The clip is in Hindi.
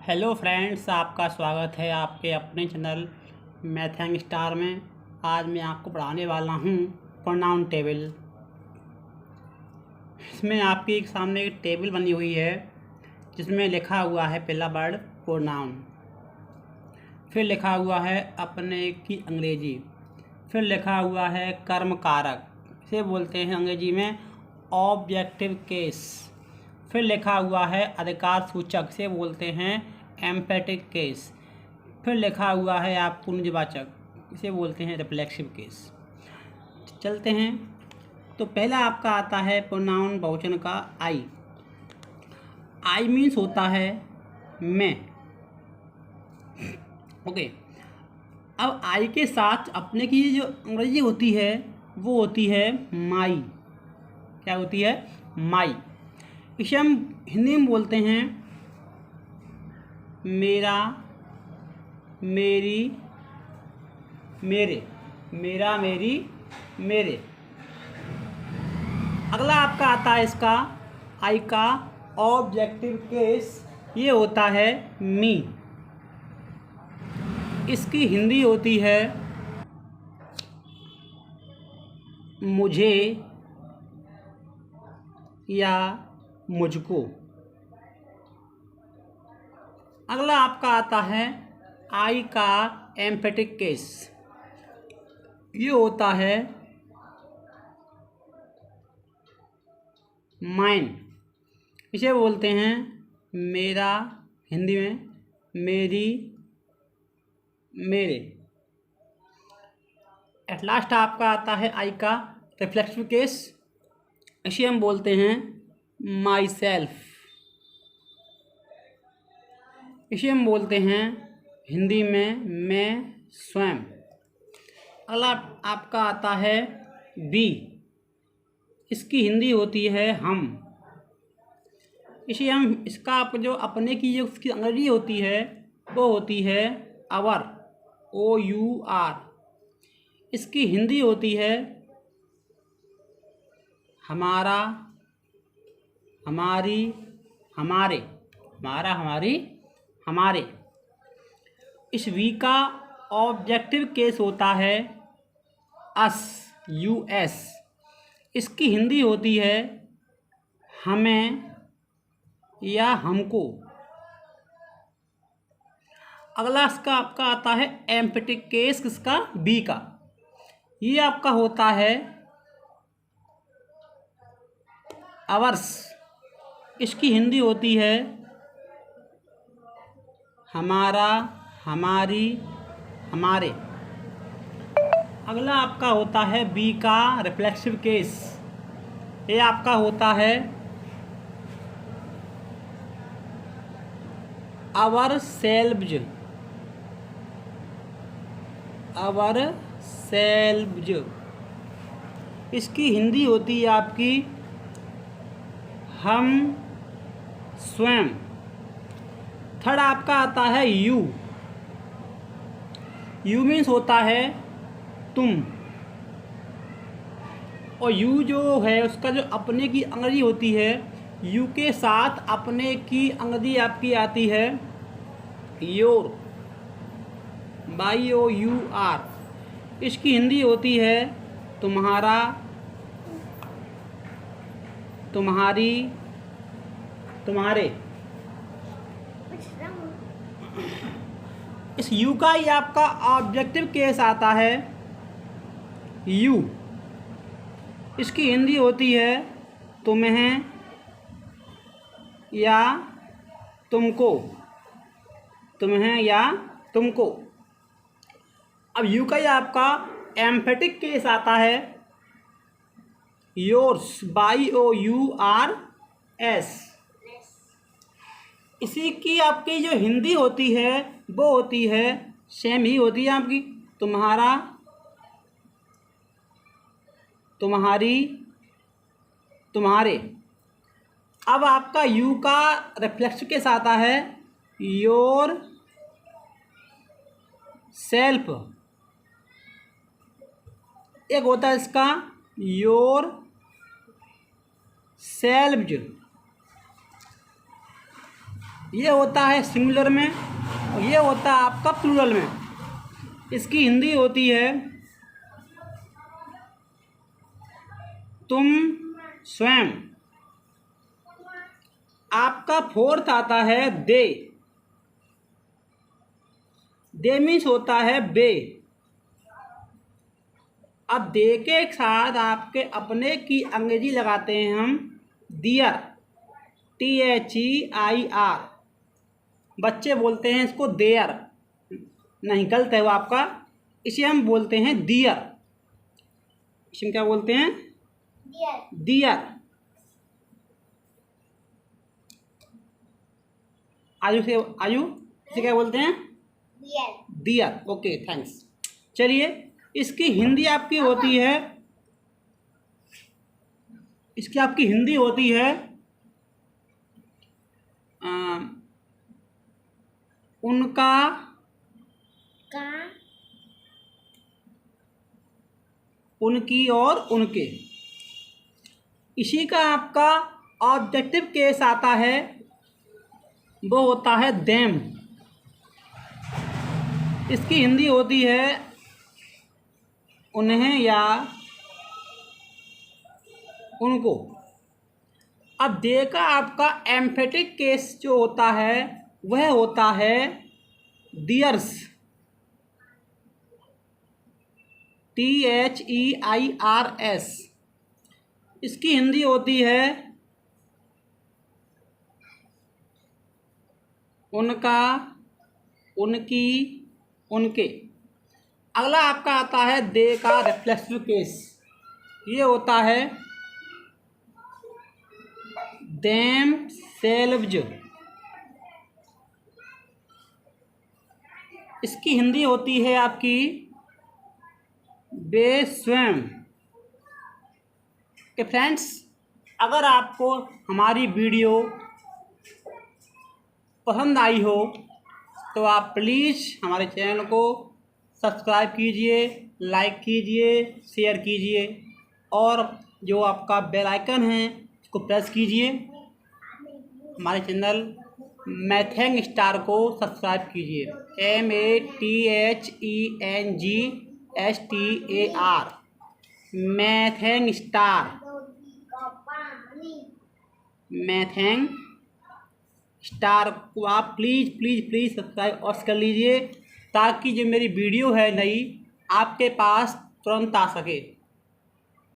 हेलो फ्रेंड्स, आपका स्वागत है आपके अपने चैनल मैथ यंग स्टार में। आज मैं आपको पढ़ाने वाला हूँ प्रोनाउन टेबल। इसमें आपके एक सामने एक टेबल बनी हुई है जिसमें लिखा हुआ है पहला वर्ड प्रोनाउन, फिर लिखा हुआ है अपने की अंग्रेजी, फिर लिखा हुआ है कर्म कारक, इसे बोलते हैं अंग्रेजी में ऑब्जेक्टिव केस, फिर लिखा हुआ है अधिकार सूचक, से बोलते हैं एम्फेटिक केस, फिर लिखा हुआ है आप पुंजवाचक, इसे बोलते हैं रिफ्लेक्सिव केस। चलते हैं। तो पहला आपका आता है प्रोनाउन बहुवचन का आई। आई मीन्स होता है मैं। ओके, अब आई के साथ अपने की जो अंग्रेजी होती है वो होती है माई। क्या होती है? माई। इसे हम हिंदी में बोलते हैं मेरा, मेरी, मेरे, मेरा, मेरी, मेरे। अगला आपका आता है इसका आई का ऑब्जेक्टिव केस, ये होता है मी। इसकी हिंदी होती है मुझे या मुझको। अगला आपका आता है आई का एम्फेटिक केस, ये होता है माइन। इसे बोलते हैं मेरा, हिंदी में मेरी, मेरे। एट लास्ट आपका आता है आई का रिफ्लेक्सिव केस, इसे हम बोलते हैं माई सेल्फ। इसे हम बोलते हैं हिंदी में मैं स्वयं। अगला आपका आता है बी। इसकी हिंदी होती है हम। इसे हम इसका आप जो अपने की जो उसकी अंग्रेजी होती है वो होती है आवर, OUR। इसकी हिंदी होती है हमारा, हमारी, हमारे, हमारा, हमारी, हमारे। इस वी का ऑब्जेक्टिव केस होता है अस, US। इसकी हिंदी होती है हमें या हमको। अगला इसका आपका आता है एम्फेटिक केस, किसका? बी का। ये आपका होता है आवर्स। इसकी हिंदी होती है हमारा, हमारी, हमारे। अगला आपका होता है बी का रिफ्लेक्सिव केस, ये आपका होता है आवर सेल्व्स, आवर सेल्व्स। इसकी हिंदी होती है आपकी हम स्वयं। थर्ड आपका आता है यू। यू मीन्स होता है तुम, और यू जो है उसका जो अपने की अंग्रेजी होती है, यू के साथ अपने की अंग्रेजी आपकी आती है योर, YOUR। इसकी हिंदी होती है तुम्हारा, तुम्हारी, तुम्हारे। इस यू का ही आपका ऑब्जेक्टिव केस आता है यू। इसकी हिंदी होती है तुम्हें या तुमको, तुम्हें या तुमको। अब यू का ही आपका एम्फेटिक केस आता है योर्स, YOURS। इसी की आपकी जो हिंदी होती है वो होती है सेम ही होती है आपकी तुम्हारा, तुम्हारी, तुम्हारे। अब आपका यू का रिफ्लेक्स केस आता है योर सेल्फ। एक होता है इसका योर सेल्व्स। ये होता है सिंगुलर में और ये होता है आपका प्लूरल में। इसकी हिंदी होती है तुम स्वयं। आपका फोर्थ आता है दे। दे मीन्स होता है बे। अब दे के साथ आपके अपने की अंग्रेजी लगाते हैं हम दियर, THEIR। बच्चे बोलते हैं इसको देयर, नहीं गलत है वो आपका। इसे हम बोलते हैं दियर। इसे हम क्या बोलते हैं? दियर। आयु इसे क्या बोलते हैं? दियर। Okay, thanks. चलिए, इसकी हिंदी आपकी होती है, इसकी आपकी हिंदी होती है उनका उनकी और उनके। इसी का आपका ऑब्जेक्टिव केस आता है, वो होता है देम। इसकी हिंदी होती है उन्हें या उनको। अब दे का आपका एम्फेटिक केस जो होता है वह होता है दियर्स, THEIRS। इसकी हिंदी होती है उनका, उनकी, उनके। अगला आपका आता है दे का रिफ्लेक्सिव केस। ये होता है देम सेल्व्स। इसकी हिंदी होती है आपकी वे स्वयं। के फ्रेंड्स, अगर आपको हमारी वीडियो पसंद आई हो तो आप प्लीज़ हमारे चैनल को सब्सक्राइब कीजिए, लाइक कीजिए, शेयर कीजिए और जो आपका बेल आइकन है उसको प्रेस कीजिए। हमारे चैनल मैथेंग स्टार को सब्सक्राइब कीजिए, MATHENGSTAR, मैथेंग स्टार, मैथेंग स्टार को आप प्लीज़ सब्सक्राइब और कर लीजिए, ताकि जो मेरी वीडियो है नई आपके पास तुरंत आ सके।